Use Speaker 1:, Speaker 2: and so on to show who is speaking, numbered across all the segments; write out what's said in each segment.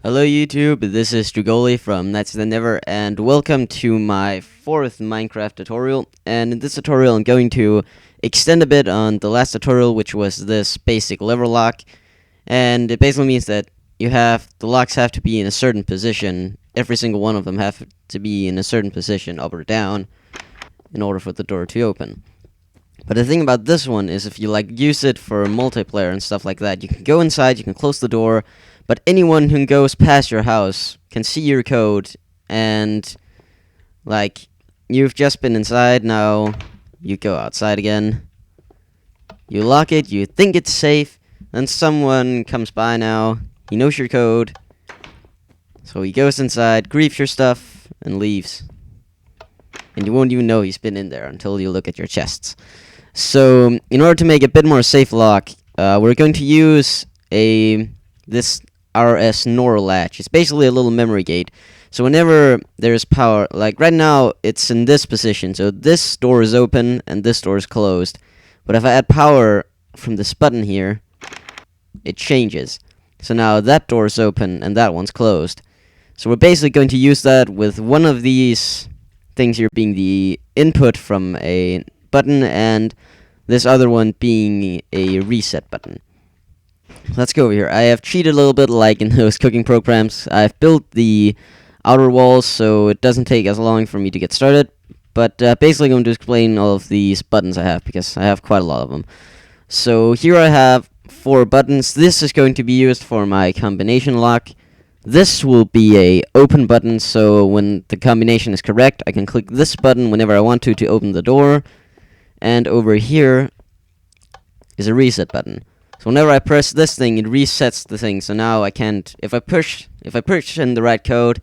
Speaker 1: Hello YouTube, this is Drugoli from Nights Than Never, and welcome to my 4th Minecraft tutorial. And in this tutorial I'm going to extend a bit on the last tutorial, which was this basic lever lock. And it basically means that the locks have to be in a certain position. Every single one of them have to be in a certain position, up or down, in order for the door to open. But the thing about this one is if you use it for multiplayer and stuff like that, you can go inside, you can close the door, but anyone who goes past your house can see your code, and you've just been inside, now you go outside again, you lock it, you think it's safe, then someone comes by now, he knows your code, so he goes inside, grieves your stuff, and leaves. And you won't even know he's been in there until you look at your chests. So, in order to make a bit more safe lock, we're going to use this RS NOR latch. It's basically a little memory gate. So whenever there's power, like right now, it's in this position. So this door is open and this door is closed. But if I add power from this button here, it changes. So now that door is open and that one's closed. So we're basically going to use that with one of these things here being the input from a button and this other one being a reset button. Let's go over here. I have cheated a little bit like in those cooking programs. I've built the outer walls so it doesn't take as long for me to get started. But basically I'm going to explain all of these buttons I have because I have quite a lot of them. So here I have 4 buttons. This is going to be used for my combination lock. This will be a open button, so when the combination is correct, I can click this button whenever I want to open the door. And over here is a reset button. So whenever I press this thing, it resets the thing. So now I can't, if I push in the right code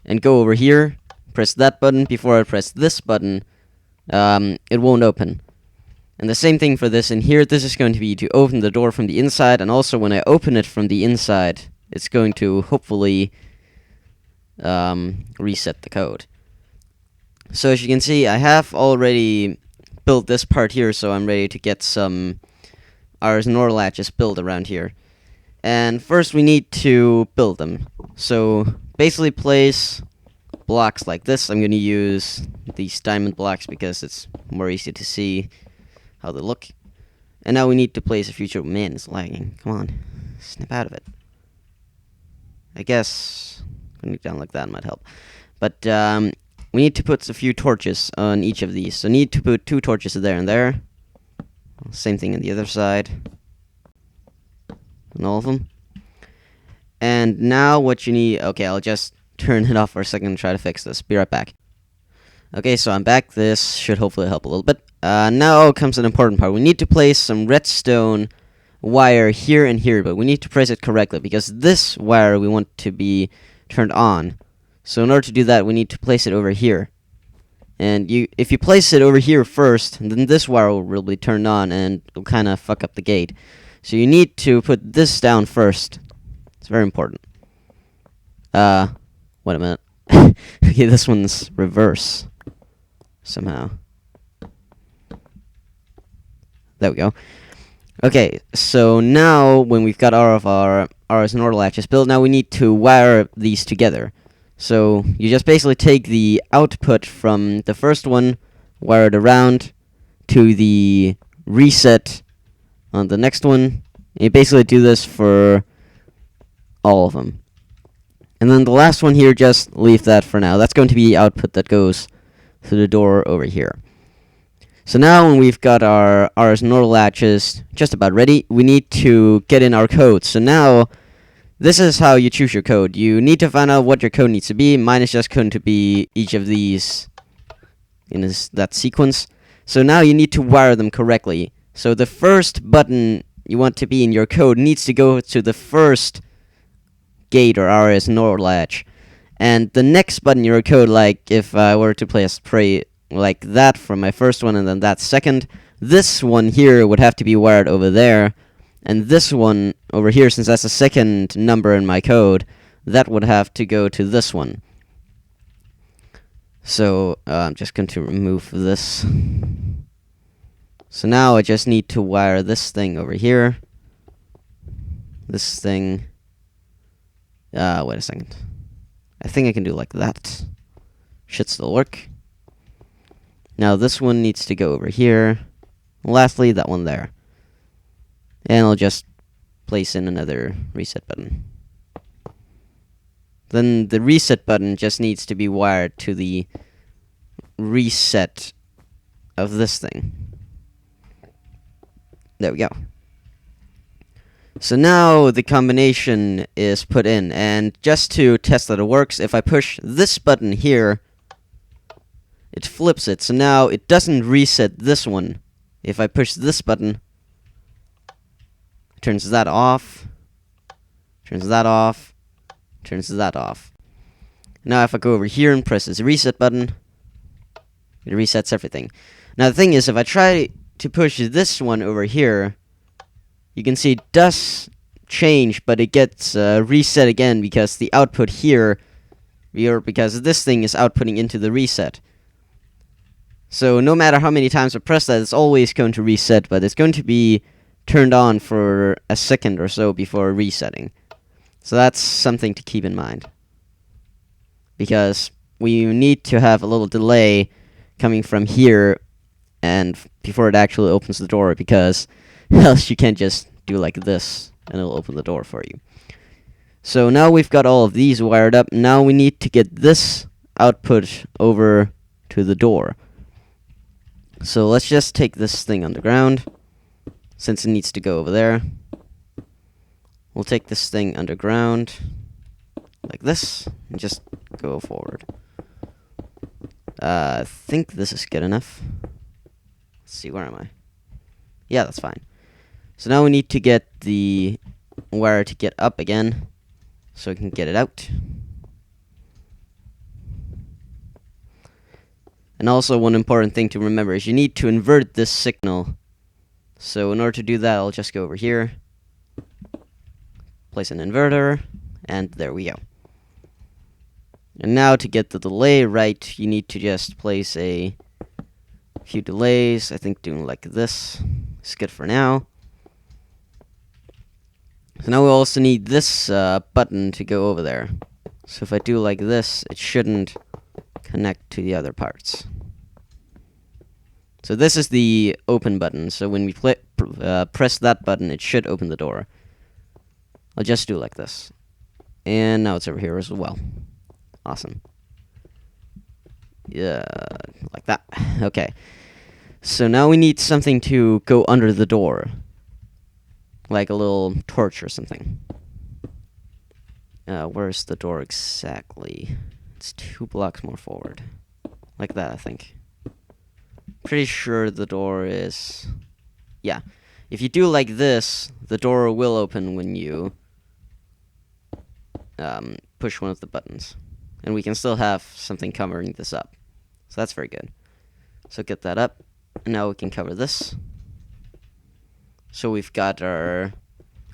Speaker 1: and go over here, press that button before I press this button, it won't open. And the same thing for this in here. This is going to be to open the door from the inside, and also when I open it from the inside, it's going to hopefully reset the code. So as you can see, I have already built this part here, so I'm ready to get some RS NOR latches built around here. And first we need to build them. So basically place blocks like this. I'm going to use these diamond blocks because it's more easy to see how they look. And now we need to place a future. Man, it's lagging. Come on. Snap out of it. I guess going down like that might help. But we need to put a few torches on each of these. So need to put 2 torches there and there. Same thing on the other side. On all of them. And now what you need... Okay, I'll just turn it off for a second and try to fix this. Be right back. Okay, so I'm back. This should hopefully help a little bit. Now comes an important part. We need to place some redstone wire here and here, but we need to place it correctly because this wire we want to be turned on. So in order to do that, we need to place it over here. And if you place it over here first, then this wire will be turned on and it'll kind of fuck up the gate. So you need to put this down first. It's very important. Wait a minute. Okay, this one's reverse somehow. There we go. Okay, so now when we've got all of our RS NOR latches built, now we need to wire these together. So you just basically take the output from the first one, wire it around to the reset on the next one. And you basically do this for all of them. And then the last one here, just leave that for now. That's going to be the output that goes through the door over here. So now when we've got our RS NOR latches just about ready, we need to get in our code. So now this is how you choose your code. You need to find out what your code needs to be. Mine is just going to be each of these in that sequence. So now you need to wire them correctly. So the first button you want to be in your code needs to go to the first gate or RS NOR latch. And the next button in your code, like if I were to play a spray like that from my first one and then that second, this one here would have to be wired over there. And this one over here, since that's the second number in my code, that would have to go to this one. So I'm just going to remove this. So now I just need to wire this thing over here. This thing Wait a second. I think I can do like that. Should still work. Now this one needs to go over here. Lastly, that one there. And I'll just place in another reset button. Then the reset button just needs to be wired to the reset of this thing. There we go. So now the combination is put in, and just to test that it works, if I push this button here, it flips it. So now it doesn't reset this one. If I push this button, it turns that off, turns that off, turns that off. Now if I go over here and press this reset button, it resets everything. Now the thing is, if I try to push this one over here, you can see it does change, but it gets reset again because the output here, because this thing is outputting into the reset. So no matter how many times I press that, it's always going to reset, but it's going to be turned on for a second or so before resetting. So that's something to keep in mind, because we need to have a little delay coming from here and before it actually opens the door, because else you can't just do like this and it'll open the door for you. So now we've got all of these wired up. Now we need to get this output over to the door. So let's just take this thing underground, since it needs to go over there. We'll take this thing underground like this and just go forward. I think this is good enough. Let's see, where am I? Yeah, that's fine. So now we need to get the wire to get up again, so we can get it out. And also, one important thing to remember is you need to invert this signal. So in order to do that, I'll just go over here, place an inverter, and there we go. And now to get the delay right, you need to just place a few delays. I think doing like this is good for now. So now we also need this button to go over there. So if I do like this, it shouldn't connect to the other parts. So this is the open button. So when we press that button, it should open the door. I'll just do like this. And now it's over here as well. Awesome. Yeah, like that. Okay. So now we need something to go under the door, like a little torch or something. Where's the door exactly? It's 2 blocks more forward. Like that, I think. Pretty sure the door is... Yeah. If you do like this, the door will open when you push one of the buttons. And we can still have something covering this up. So that's very good. So get that up. And now we can cover this. So we've got our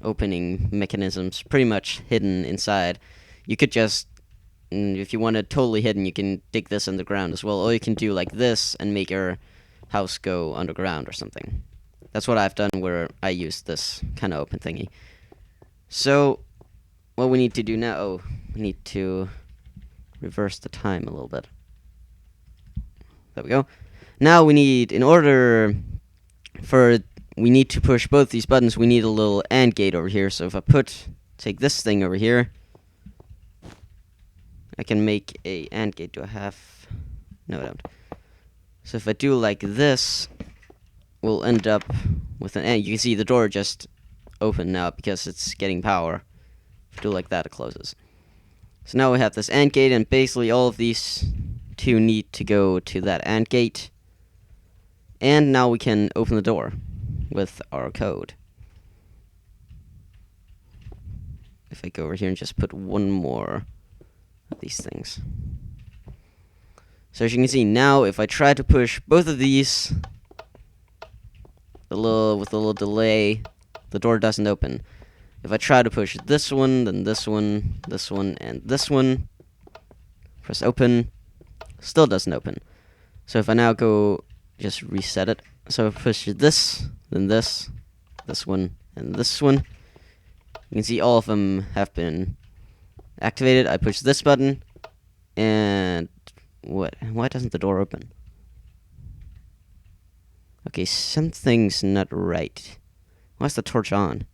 Speaker 1: opening mechanisms pretty much hidden inside. You could just, if you want it totally hidden, you can dig this underground as well. Or you can do like this and make your house go underground or something. That's what I've done, where I use this kind of open thingy. So what we need to do now, we need to reverse the time a little bit. There we go. Now we need, we need to push both these buttons, we need a little AND gate over here. So if I take this thing over here, I can make a AND gate. Do I have? No, I don't. So if I do like this, we'll end up with an AND. You can see the door just opened now because it's getting power. If I do like that, it closes. So now we have this AND gate, and basically all of these two need to go to that AND gate. And now we can open the door with our code. If I go over here and just put one more of these things. So as you can see now, if I try to push both of these with a little delay, the door doesn't open. If I try to push this one, then this one, and this one, press open, still doesn't open. So if I now go just reset it. So if I push this, then this one, and this one, you can see all of them have been activated. I push this button, and what? Why doesn't the door open? Okay, something's not right. Why is the torch on?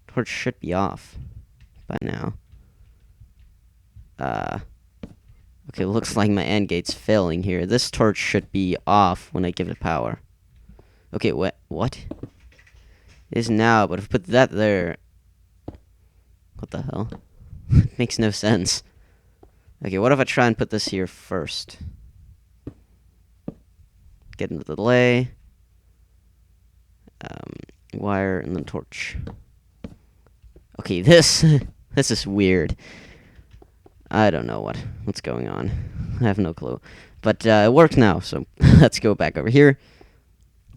Speaker 1: Torch should be off by now. Okay, looks like my AND gate's failing here. This torch should be off when I give it power. Okay, what? It is now, but if I put that there... What the hell? It makes no sense. Okay, what if I try and put this here first? Get into the delay. Wire and then torch. Okay, this is weird. I don't know what's going on. I have no clue. But it works now, so let's go back over here.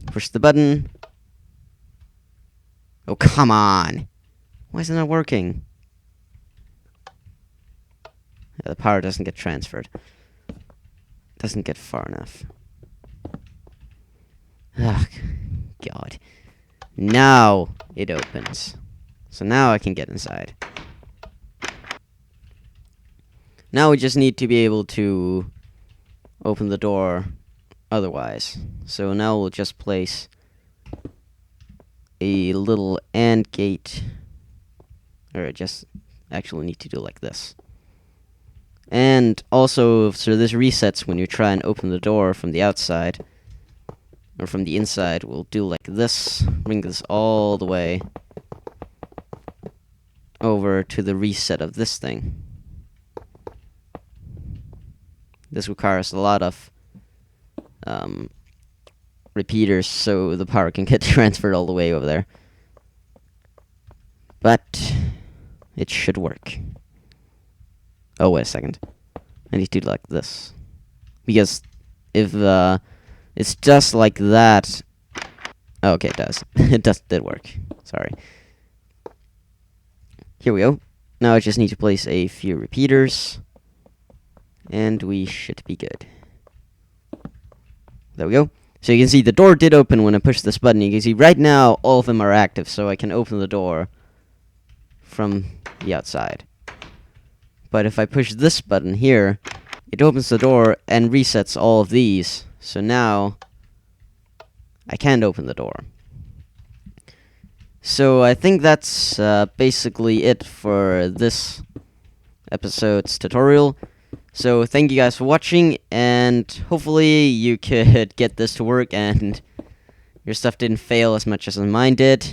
Speaker 1: Push the button. Oh, come on! Why is it not working? Yeah, the power doesn't get transferred. Doesn't get far enough. Ugh, God. Now it opens. So now I can get inside. Now we just need to be able to open the door otherwise. So now we'll just place a little AND gate. Or I just actually need to do like this. And also, so this resets when you try and open the door from the outside. Or from the inside, we'll do like this. Bring this all the way over to the reset of this thing. This requires a lot of repeaters so the power can get transferred all the way over there. But it should work. Oh, wait a second. I need to do like this. Because if it's just like that... Oh, okay, it does. It did work. Sorry. Here we go. Now I just need to place a few repeaters. And we should be good. There we go. So you can see the door did open when I pushed this button. You can see right now all of them are active, so I can open the door from the outside. But if I push this button here, it opens the door and resets all of these. So now I can't open the door. So I think that's basically it for this episode's tutorial. So thank you guys for watching, and hopefully you could get this to work and your stuff didn't fail as much as mine did.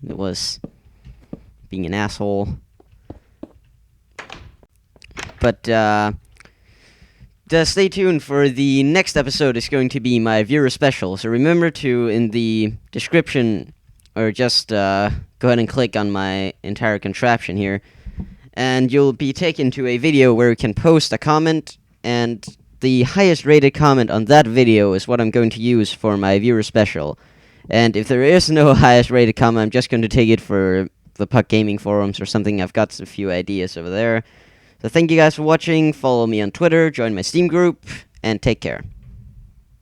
Speaker 1: It was being an asshole. But stay tuned for the next episode. Is going to be my viewer special. So remember to, in the description, or just go ahead and click on my entire contraption here. And you'll be taken to a video where you can post a comment, and the highest rated comment on that video is what I'm going to use for my viewer special. And if there is no highest rated comment, I'm just going to take it for the Puck Gaming forums or something. I've got a few ideas over there. So thank you guys for watching, follow me on Twitter, join my Steam group, and take care.